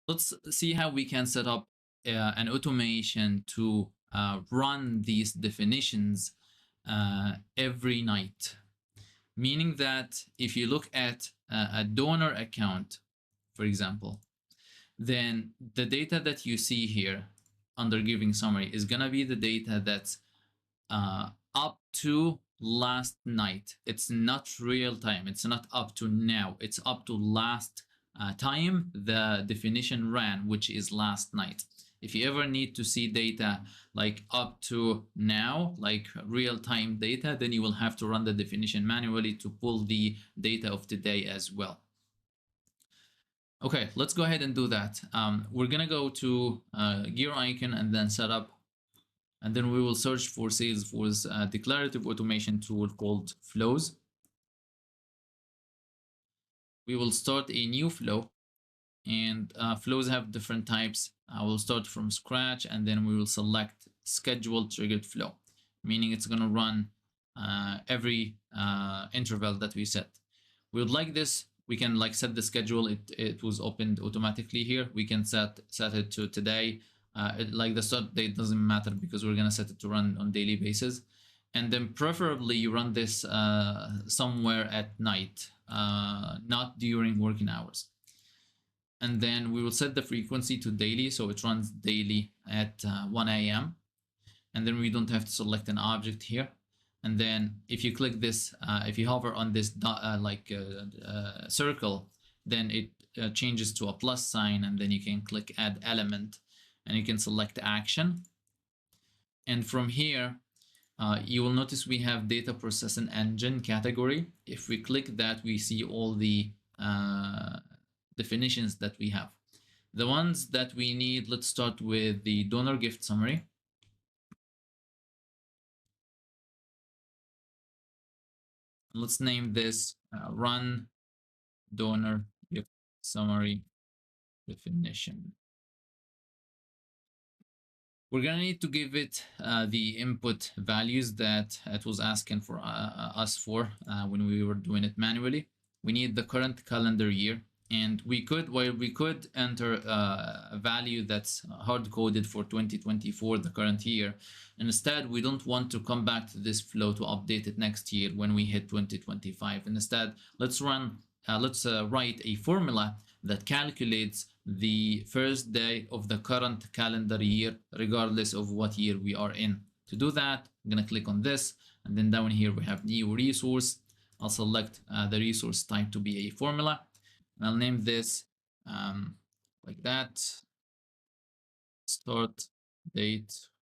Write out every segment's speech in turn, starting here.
Let's see how we can set up an automation to run these definitions every night. Meaning that if you look at a donor account, for example, then the data that you see here under giving summary is going to be the data that's up to last night. It's not real time. It's not up to now. It's up to last time the definition ran, which is last night. If you ever need to see data like up to now, like real-time data, then you will have to run the definition manually to pull the data of today as well. Okay, let's go ahead and do that. We're gonna go to gear icon and then setup, and then we will search for Salesforce declarative automation tool called flows. We will start a new flow, and flows have different types. I will start from scratch, and then we will select scheduled triggered flow, meaning it's going to run every interval that we set. We would like this. We can like set the schedule. It was opened automatically here. We can set it to today. Like the start date doesn't matter because we're going to set it to run on daily basis. And then preferably you run this somewhere at night, not during working hours. And then we will set the frequency to daily, so it runs daily at 1 a.m. And then we don't have to select an object here. And then if you click this, if you hover on this circle, then it changes to a plus sign, and then you can click add element, and you can select action. And from here, you will notice we have data processing engine category. If we click that, we see all the definitions that we have. The ones that we need, let's start with the donor gift summary. Let's name this run donor gift summary definition. We're going to need to give it the input values that it was asking for us for when we were doing it manually. We need the current calendar year, and we could enter a value that's hard coded for 2024, the current year. And instead, we don't want to come back to this flow to update it next year when we hit 2025. And instead, let's write a formula that calculates the first day of the current calendar year, regardless of what year we are in. To do that, I'm going to click on this, and then down here we have new resource. I'll select the resource type to be a formula, and I'll name this like that, start date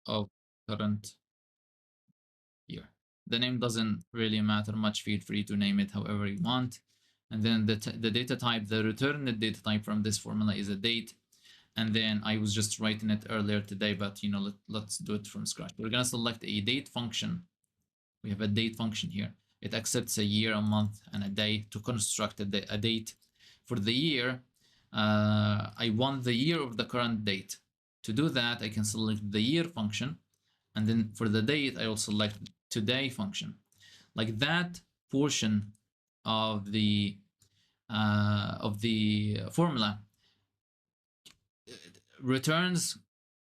of current year. The name doesn't really matter much. Feel free to name it however you want. And then the data type, the returned data type from this formula is a date. And then I was just writing it earlier today, but you know, let's do it from scratch. We're going to select a date function. We have a date function here. It accepts a year, a month, and a day to construct a date. For the year, I want the year of the current date. To do that, I can select the year function. And then for the date, I will select today function. Like that portion of the formula returns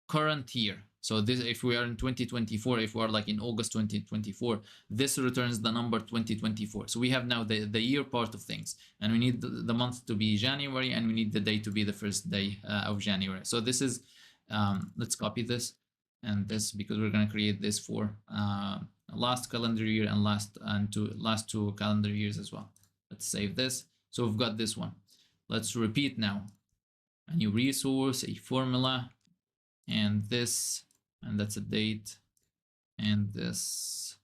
current year. So this, if we are in 2024, if we are like in August 2024, this returns the number 2024. So we have now the year part of things, and we need the month to be January, and we need the day to be the first day of January. So this is, let's copy this and this, because we're going to create this for last calendar year and last two calendar years as well. Let's save this. So we've got this one. Let's repeat now. A new resource, a formula, and this, and that's a date, and this.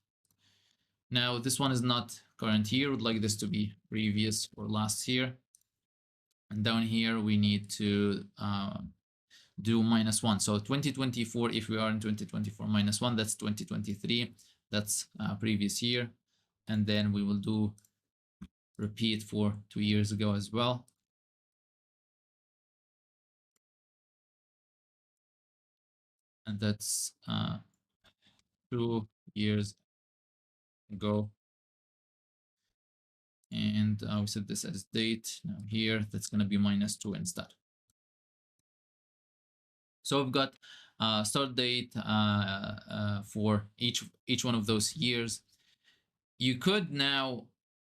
Now this one is not current year. Would like this to be previous or last year. And down here we need to do -1. So 2024, if we are in 2024, -1, that's 2023, that's previous year. And then we will do repeat for 2 years ago as well. And that's 2 years ago. And we set this as date. Now here, that's going to be -2 instead. So we've got start date for each one of those years. You could now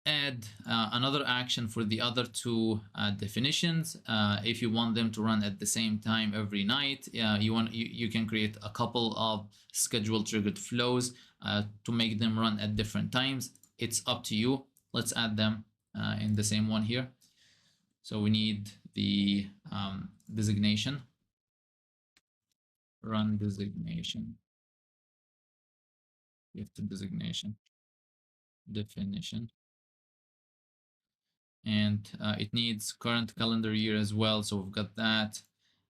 add another action for the other two definitions. If you want them to run at the same time every night, you can create a couple of schedule triggered flows to make them run at different times. It's up to you. Let's add them in the same one here. So we need the designation, run designation, gift designation, definition, and it needs current calendar year as well. So we've got that,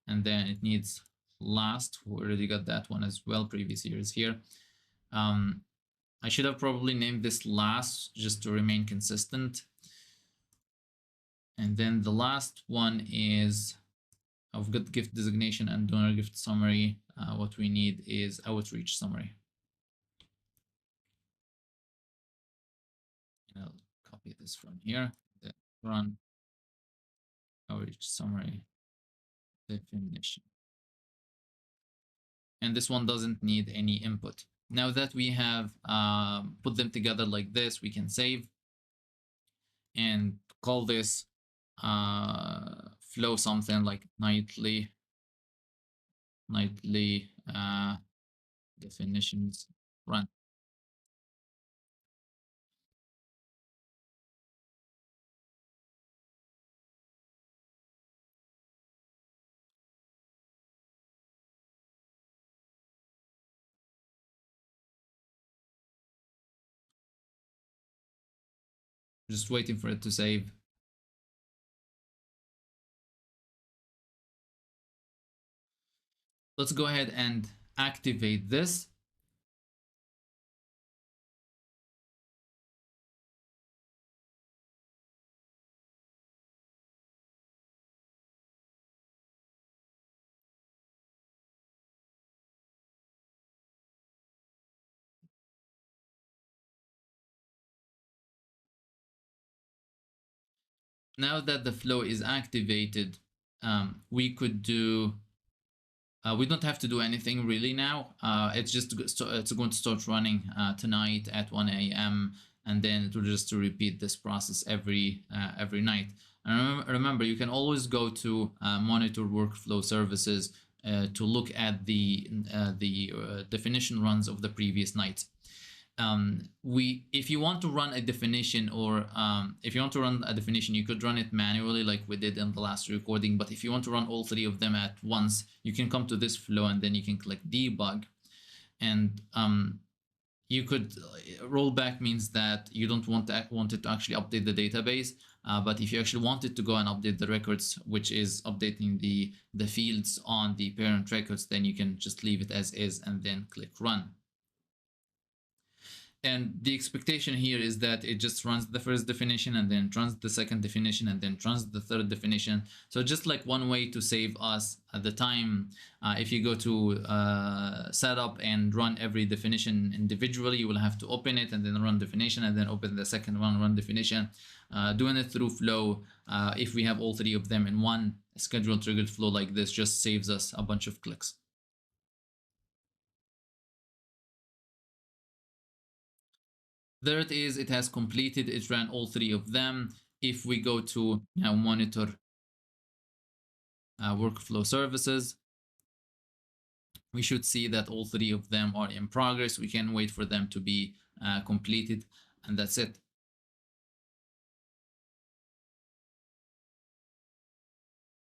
and then it needs last. We already got that one as well. Previous years here. I should have probably named this last just to remain consistent. And then the last one is I've got gift designation and donor gift summary. What we need is outreach summary. And I'll copy this from here. Then run outreach summary definition. And this one doesn't need any input. Now that we have put them together like this, we can save and call this flow something like nightly definitions run. Just waiting for it to save. Let's go ahead and activate this. Now that the flow is activated, we could do we don't have to do anything really now. It's going to start running tonight at 1 a.m. and then it will just to repeat this process every night. And remember, you can always go to monitor workflow services to look at the definition runs of the previous night. If you want to run a definition or if you want to run a definition, you could run it manually like we did in the last recording. But if you want to run all three of them at once, you can come to this flow and then you can click debug. And you could rollback means that you don't want it to actually update the database. But if you actually wanted to go and update the records, which is updating the fields on the parent records, then you can just leave it as is and then click run. And the expectation here is that it just runs the first definition and then runs the second definition and then runs the third definition. So just like one way to save us at the time, if you go to setup and run every definition individually, you will have to open it and then run definition and then open the second one, run definition. Doing it through flow, if we have all three of them in one scheduled triggered flow like this, just saves us a bunch of clicks. There it is. It has completed. It ran all three of them. If we go to now monitor workflow services, we should see that all three of them are in progress. We can wait for them to be completed, and that's it.